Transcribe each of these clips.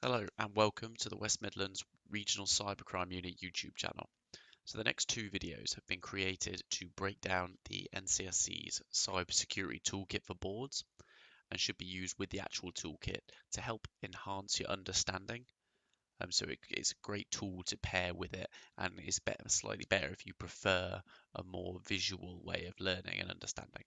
Hello and welcome to the West Midlands Regional Cybercrime Unit YouTube channel. So the next two videos have been created to break down the NCSC's Cyber Security Toolkit for boards and should be used with the actual toolkit to help enhance your understanding. It's a great tool to pair with it, and it's slightly better if you prefer a more visual way of learning and understanding.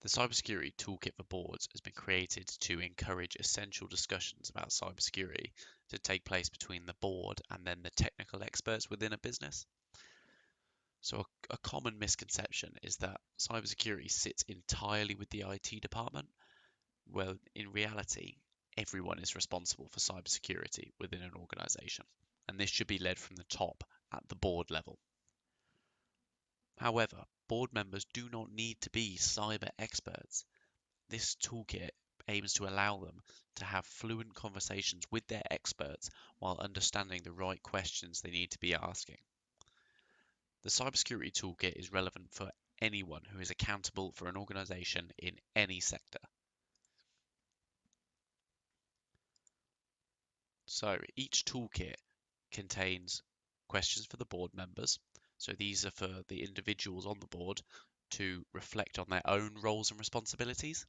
The Cybersecurity Toolkit for Boards has been created to encourage essential discussions about cybersecurity to take place between the board and then the technical experts within a business. So a common misconception is that cybersecurity sits entirely with the IT department. Well, in reality, everyone is responsible for cybersecurity within an organization, and this should be led from the top at the board level. However, board members do not need to be cyber experts. This toolkit aims to allow them to have fluent conversations with their experts while understanding the right questions they need to be asking. The Cybersecurity Toolkit is relevant for anyone who is accountable for an organization in any sector. So each toolkit contains questions for the board members. So these are for the individuals on the board to reflect on their own roles and responsibilities.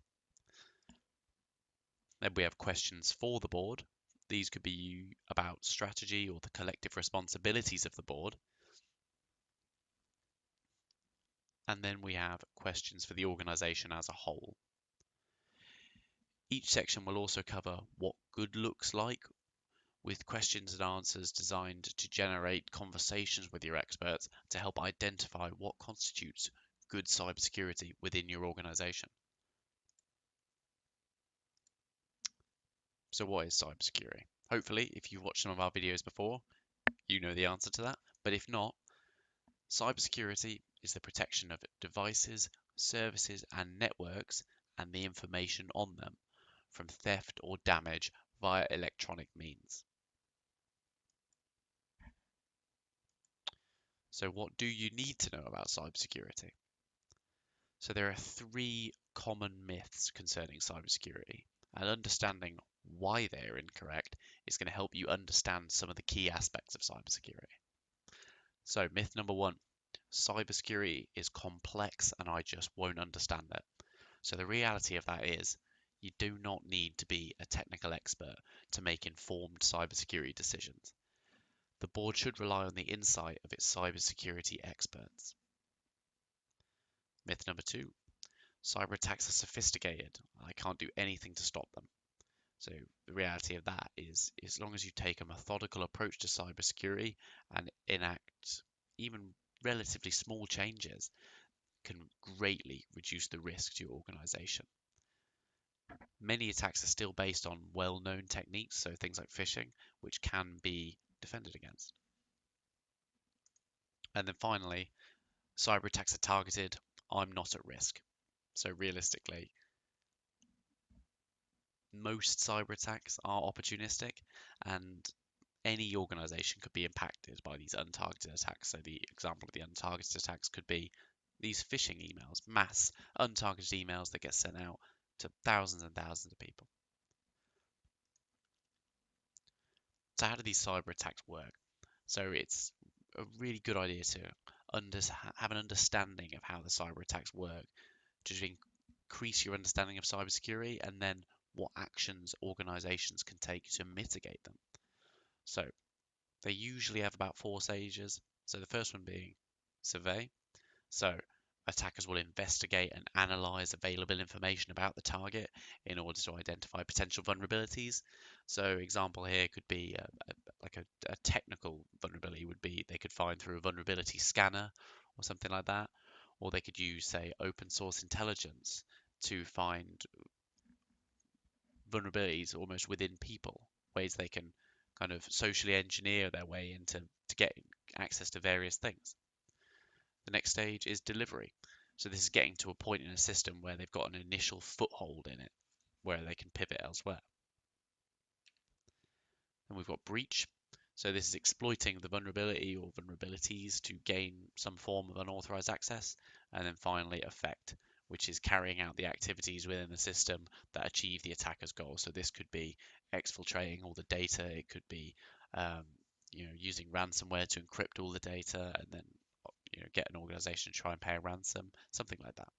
Then we have questions for the board. These could be about strategy or the collective responsibilities of the board. And then we have questions for the organisation as a whole. Each section will also cover what good looks like, with questions and answers designed to generate conversations with your experts to help identify what constitutes good cybersecurity within your organisation. So what is cybersecurity? Hopefully, if you've watched some of our videos before, you know the answer to that. But if not, cybersecurity is the protection of devices, services, and networks and the information on them from theft or damage via electronic means. So what do you need to know about cybersecurity? So there are three common myths concerning cybersecurity, and understanding why they are incorrect is going to help you understand some of the key aspects of cybersecurity. So myth number one, cybersecurity is complex and I just won't understand it. So the reality of that is you do not need to be a technical expert to make informed cybersecurity decisions. The board should rely on the insight of its cybersecurity experts. Myth number two, cyber attacks are sophisticated. I can't do anything to stop them. So the reality of that is, as long as you take a methodical approach to cybersecurity and enact even relatively small changes, can greatly reduce the risk to your organization. Many attacks are still based on well-known techniques, so things like phishing, which can be defended against. And then finally, cyber attacks are targeted. I'm not at risk. So realistically, most cyber attacks are opportunistic, and any organization could be impacted by these untargeted attacks. So the example of the untargeted attacks could be these phishing emails, mass untargeted emails that get sent out to thousands and thousands of people. So how do these cyber attacks work? So it's a really good idea to have an understanding of how the cyber attacks work to increase your understanding of cybersecurity and then what actions organizations can take to mitigate them. So they usually have about 4 stages. So the first one being survey. So attackers will investigate and analyze available information about the target in order to identify potential vulnerabilities. So example here could be a technical vulnerability would be they could find through a vulnerability scanner or something like that, or they could use, say, open source intelligence to find vulnerabilities almost within people, ways they can kind of socially engineer their way into to get access to various things. The next stage is delivery. So this is getting to a point in a system where they've got an initial foothold in it, where they can pivot elsewhere. And we've got breach. So this is exploiting the vulnerability or vulnerabilities to gain some form of unauthorized access. And then finally, effect, which is carrying out the activities within the system that achieve the attacker's goal. So this could be exfiltrating all the data. It could be using ransomware to encrypt all the data and then get an organization to try and pay a ransom, something like that.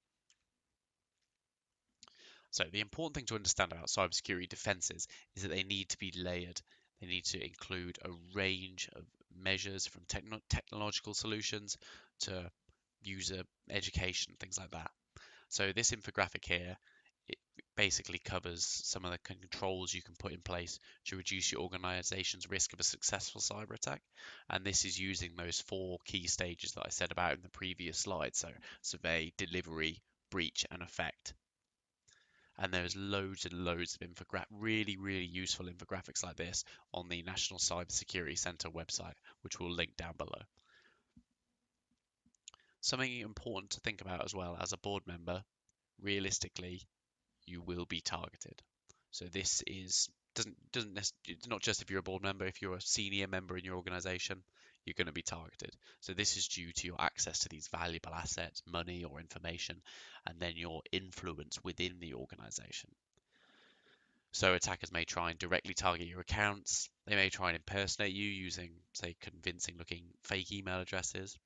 So the important thing to understand about cybersecurity defenses is that they need to be layered. They need to include a range of measures from technological solutions to user education, things like that. So this infographic here, it basically covers some of the controls you can put in place to reduce your organization's risk of a successful cyber attack. And this is using those 4 key stages that I said about in the previous slide. So survey, delivery, breach, and effect. And there's loads and loads of really, really useful infographics like this on the National Cyber Security Centre website, which we'll link down below. Something important to think about as well as a board member, realistically, you will be targeted. So this it's not just if you're a board member, if you're a senior member in your organization, you're going to be targeted. So this is due to your access to these valuable assets, money or information, and then your influence within the organization. So attackers may try and directly target your accounts. They may try and impersonate you using, say, convincing looking fake email addresses.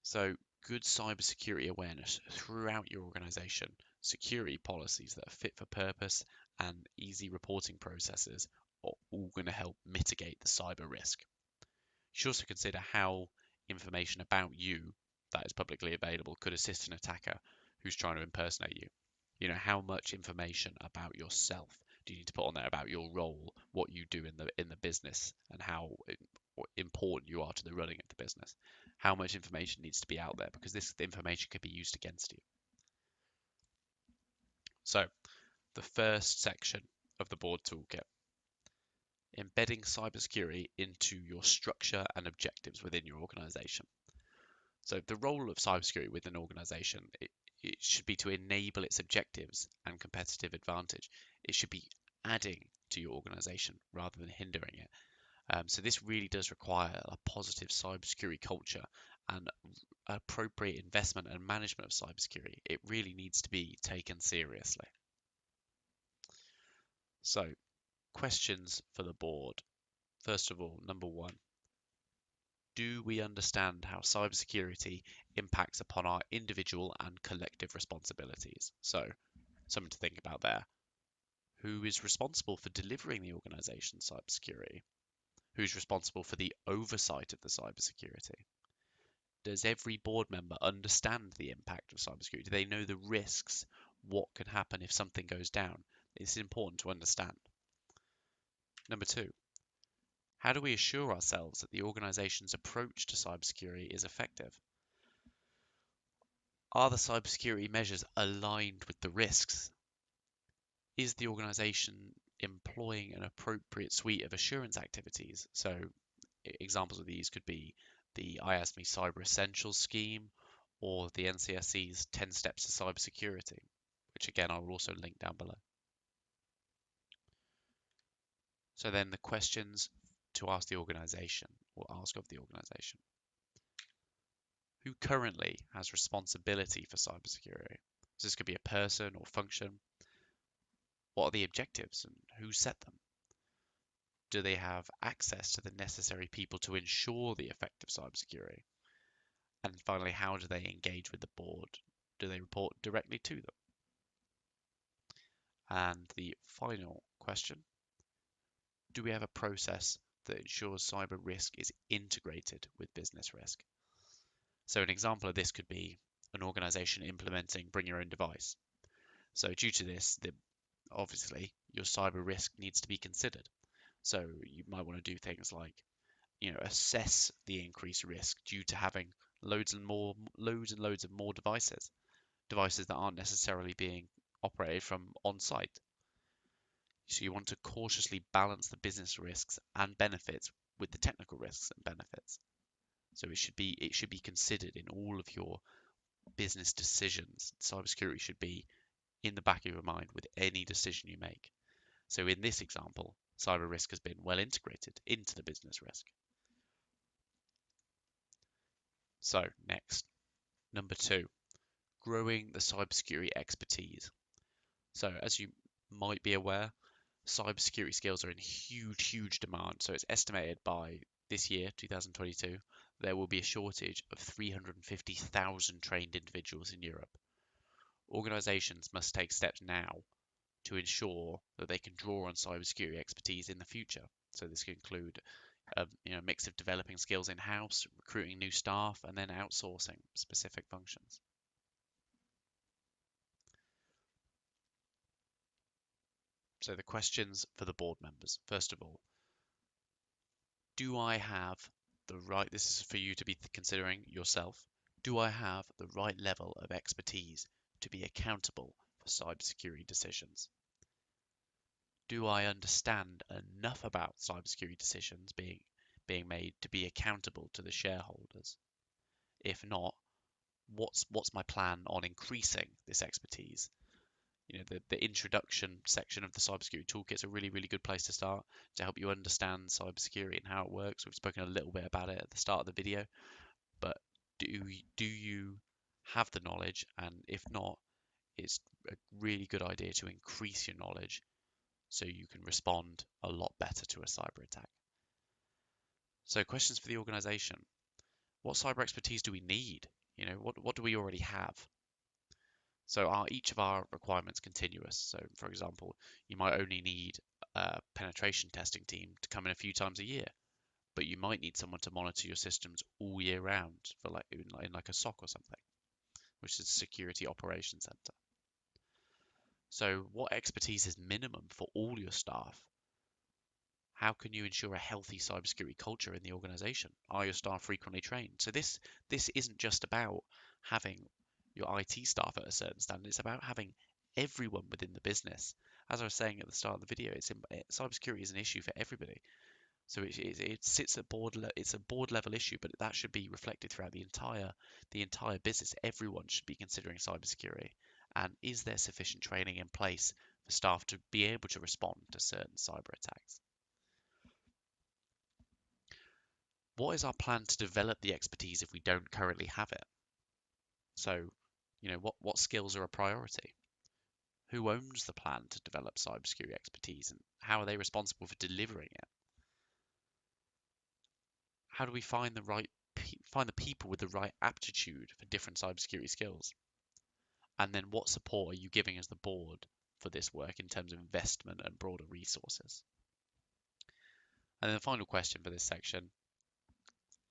So good cybersecurity awareness throughout your organization, security policies that are fit for purpose, and easy reporting processes are all going to help mitigate the cyber risk. You should also consider how information about you that is publicly available could assist an attacker who's trying to impersonate you. How much information about yourself do you need to put on there about your role, what you do in the business, and how important you are to the running of the business? How much information needs to be out there, because this information could be used against you. So the first section of the board toolkit, embedding cybersecurity into your structure and objectives within your organization. So the role of cybersecurity within an organization, it should be to enable its objectives and competitive advantage. It should be adding to your organization rather than hindering it. So this really does require a positive cybersecurity culture and appropriate investment and management of cybersecurity. It really needs to be taken seriously. So, questions for the board. First of all, number 1, do we understand how cybersecurity impacts upon our individual and collective responsibilities? So, something to think about there. Who is responsible for delivering the organization's cybersecurity? Who's responsible for the oversight of the cybersecurity? Does every board member understand the impact of cybersecurity? Do they know the risks? What can happen if something goes down? It's important to understand. Number 2, how do we assure ourselves that the organization's approach to cybersecurity is effective? Are the cybersecurity measures aligned with the risks? Is the organization employing an appropriate suite of assurance activities? So examples of these could be the IASME Cyber Essentials scheme or the NCSC's 10 Steps to Cybersecurity, which again I will also link down below. So then the questions to ask the organization or ask of the organization. Who currently has responsibility for cybersecurity? So this could be a person or function. What are the objectives and who set them? Do they have access to the necessary people to ensure the effective cybersecurity? And finally, how do they engage with the board? Do they report directly to them? And the final question, do we have a process that ensures cyber risk is integrated with business risk? So an example of this could be an organization implementing bring your own device. So due to this, obviously your cyber risk needs to be considered. So you might want to do things like, assess the increased risk due to having loads and loads of more devices that aren't necessarily being operated from on site. So you want to cautiously balance the business risks and benefits with the technical risks and benefits. So it should be considered in all of your business decisions. Cybersecurity should be in the back of your mind with any decision you make. So in this example, cyber risk has been well integrated into the business risk. So next, number 2, growing the cybersecurity expertise. So as you might be aware, cybersecurity skills are in huge demand. So it's estimated by this year, 2022, there will be a shortage of 350,000 trained individuals in Europe. Organizations must take steps now to ensure that they can draw on cybersecurity expertise in the future. So this can include a mix of developing skills in-house, recruiting new staff, and then outsourcing specific functions. So the questions for the board members. First of all, do I have the right, this is for you to be considering yourself, do I have the right level of expertise to be accountable for cybersecurity decisions? Do I understand enough about cybersecurity decisions being made to be accountable to the shareholders? If not, what's my plan on increasing this expertise? The introduction section of the cybersecurity toolkit is a really good place to start to help you understand cybersecurity and how it works. We've spoken a little bit about it at the start of the video, but do you have the knowledge? And if not, it's a really good idea to increase your knowledge so you can respond a lot better to a cyber attack. So questions for the organization. What cyber expertise do we need? What do we already have? So are each of our requirements continuous? So for example, you might only need a penetration testing team to come in a few times a year, but you might need someone to monitor your systems all year round for like in like a SOC or something, which is a security operations center. So what expertise is minimum for all your staff? How can you ensure a healthy cybersecurity culture in the organization? Are your staff frequently trained? So this isn't just about having your IT staff at a certain standard. It's about having everyone within the business. As I was saying at the start of the video, cybersecurity is an issue for everybody. So it sits at it's a board level issue, but that should be reflected throughout the entire business. Everyone should be considering cybersecurity. And is there sufficient training in place for staff to be able to respond to certain cyber attacks? What is our plan to develop the expertise if we don't currently have it? So, what skills are a priority? Who owns the plan to develop cybersecurity expertise, and how are they responsible for delivering it? How do we find the people with the right aptitude for different cybersecurity skills? And then what support are you giving as the board for this work in terms of investment and broader resources? And then the final question for this section,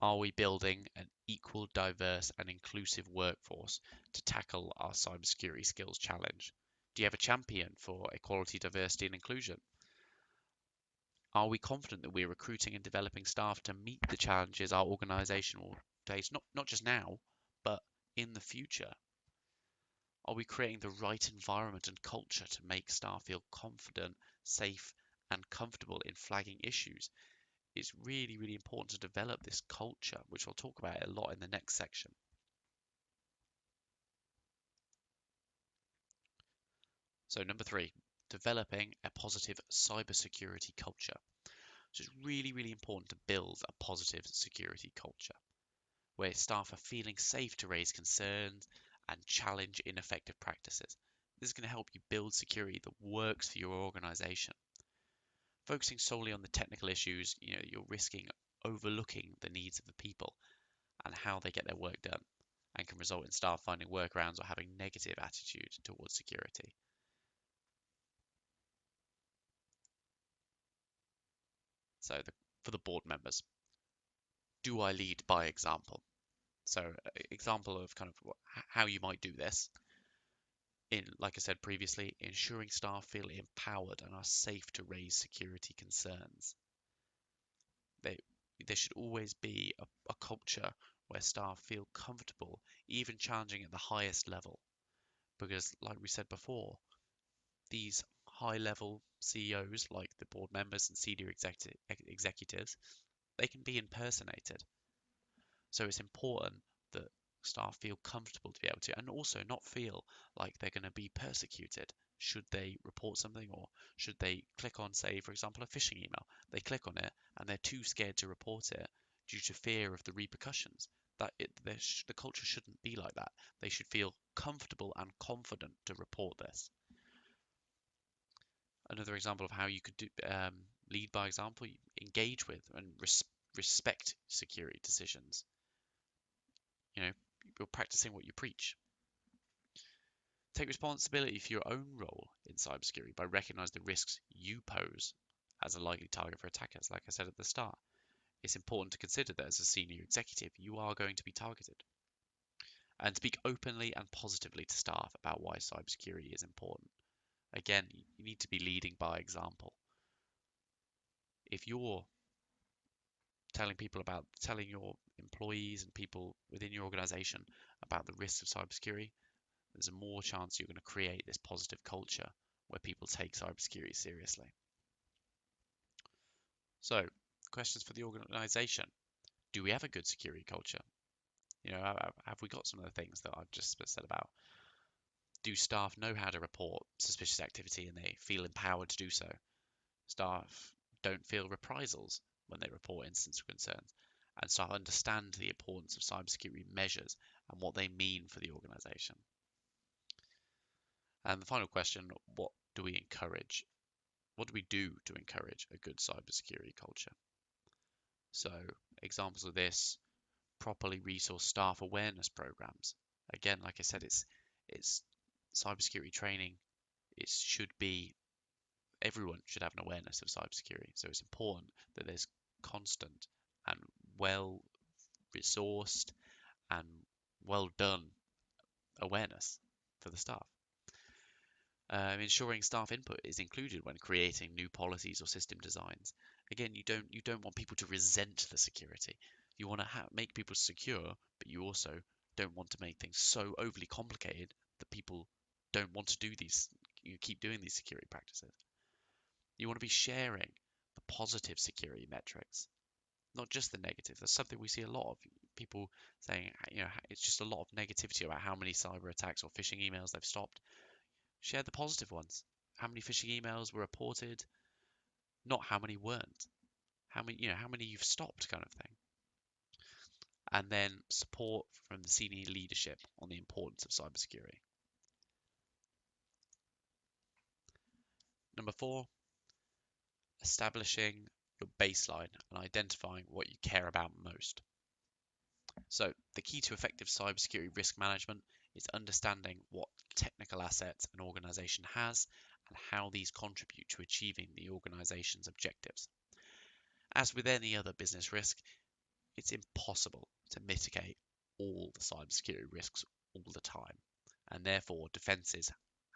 are we building an equal, diverse and inclusive workforce to tackle our cybersecurity skills challenge? Do you have a champion for equality, diversity and inclusion? Are we confident that we're recruiting and developing staff to meet the challenges our organisation will face, not just now, but in the future? Are we creating the right environment and culture to make staff feel confident, safe, and comfortable in flagging issues? It's really important to develop this culture, which I'll talk about a lot in the next section. So number 3, developing a positive cybersecurity culture. So it's really important to build a positive security culture where staff are feeling safe to raise concerns and challenge ineffective practices. This is going to help you build security that works for your organization. Focusing solely on the technical issues, you're risking overlooking the needs of the people and how they get their work done, and can result in staff finding workarounds or having negative attitude towards security. So for the board members, do I lead by example? So example of kind of how you might do this like I said previously, ensuring staff feel empowered and are safe to raise security concerns. There should always be a culture where staff feel comfortable, even challenging at the highest level. Because like we said before, these high-level CEOs, like the board members and senior executives, they can be impersonated. So it's important that staff feel comfortable to be able to, and also not feel like they're going to be persecuted should they report something, or should they click on, say, for example, a phishing email. They click on it and they're too scared to report it due to fear of the repercussions. The culture shouldn't be like that. They should feel comfortable and confident to report this. Another example of how you could lead by example, you engage with and respect security decisions. You're practicing what you preach. Take responsibility for your own role in cybersecurity by recognizing the risks you pose as a likely target for attackers. Like I said at the start, it's important to consider that as a senior executive, you are going to be targeted. And speak openly and positively to staff about why cybersecurity is important. Again, you need to be leading by example. If you're telling your employees and people within your organization about the risks of cybersecurity, there's a more chance you're going to create this positive culture where people take cybersecurity seriously. So, questions for the organization. Do we have a good security culture? Have we got some of the things that I've just said about? Do staff know how to report suspicious activity and they feel empowered to do so? Staff don't feel reprisals when they report incidents or concerns, and staff understand the importance of cybersecurity measures and what they mean for the organization. And the final question, what do we encourage? What do we do to encourage a good cybersecurity culture? So examples of this, properly resource staff awareness programs. Again, like I said, it's cybersecurity training. It should be, everyone should have an awareness of cybersecurity. So it's important that there's constant and well resourced and well done awareness for the staff. Ensuring staff input is included when creating new policies or system designs. Again, you don't want people to resent the security. You want to make people secure, but you also don't want to make things so overly complicated that people don't want to do these. You keep doing these security practices. You want to be sharing the positive security metrics, not just the negative. That's something we see a lot of people saying, it's just a lot of negativity about how many cyber attacks or phishing emails they've stopped. Share the positive ones. How many phishing emails were reported, not how many weren't. How many you've stopped, kind of thing. And then support from the senior leadership on the importance of cybersecurity. Number 4, establishing your baseline and identifying what you care about most. So the key to effective cybersecurity risk management is understanding what technical assets an organization has and how these contribute to achieving the organization's objectives. As with any other business risk, it's impossible to mitigate all the cybersecurity risks all the time, and therefore defenses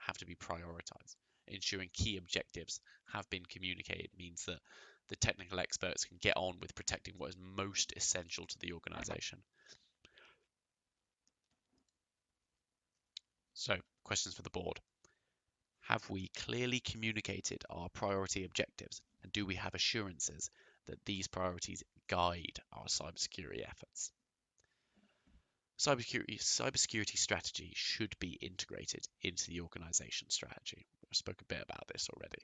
have to be prioritized. Ensuring key objectives have been communicated means that the technical experts can get on with protecting what is most essential to the organization. So, questions for the board. Have we clearly communicated our priority objectives, and do we have assurances that these priorities guide our cybersecurity efforts? Cybersecurity strategy should be integrated into the organization strategy. I spoke a bit about this already.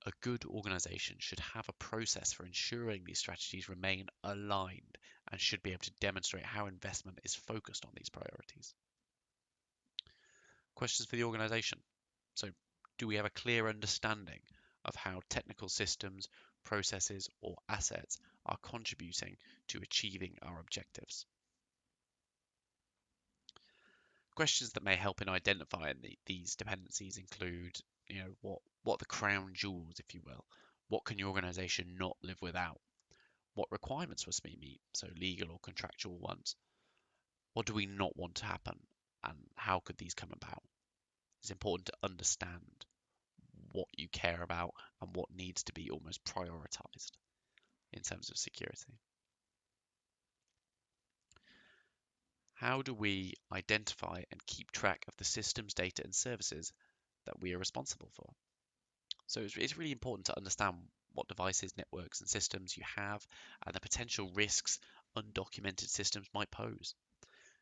A good organization should have a process for ensuring these strategies remain aligned and should be able to demonstrate how investment is focused on these priorities. Questions for the organization. So, do we have a clear understanding of how technical systems, processes, or assets are contributing to achieving our objectives? Questions that may help in identifying these dependencies include, what the crown jewels, if you will. What can your organization not live without? What requirements must we meet, so legal or contractual ones? What do we not want to happen, and how could these come about? It's important to understand what you care about and what needs to be almost prioritized in terms of security. How do we identify and keep track of the systems, data, and services that we are responsible for? So it's really important to understand what devices, networks, and systems you have and the potential risks undocumented systems might pose.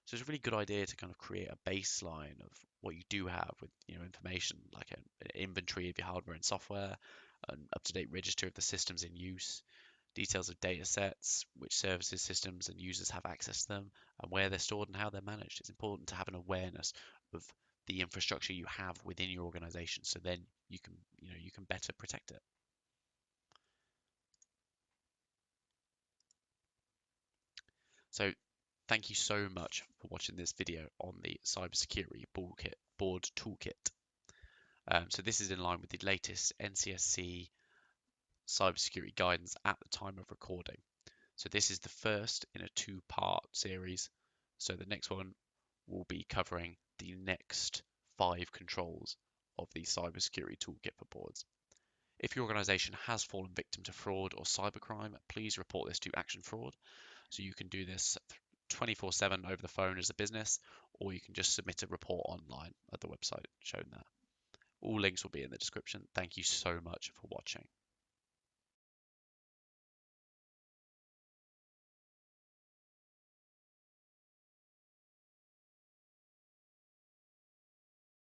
So it's a really good idea to kind of create a baseline of what you do have with information like an inventory of your hardware and software, an up-to-date register of the systems in use, details of data sets, which services, systems, and users have access to them, and where they're stored and how they're managed. It's important to have an awareness of the infrastructure you have within your organization, so then you can better protect it. So thank you so much for watching this video on the cybersecurity board toolkit. So this is in line with the latest NCSC cybersecurity guidance at the time of recording. So this is the first in a two-part series. So the next one will be covering the next 5 controls of the cybersecurity toolkit for boards. If your organization has fallen victim to fraud or cybercrime, please report this to Action Fraud. So you can do this 24/7 over the phone as a business, or you can just submit a report online at the website shown there. All links will be in the description. Thank you so much for watching.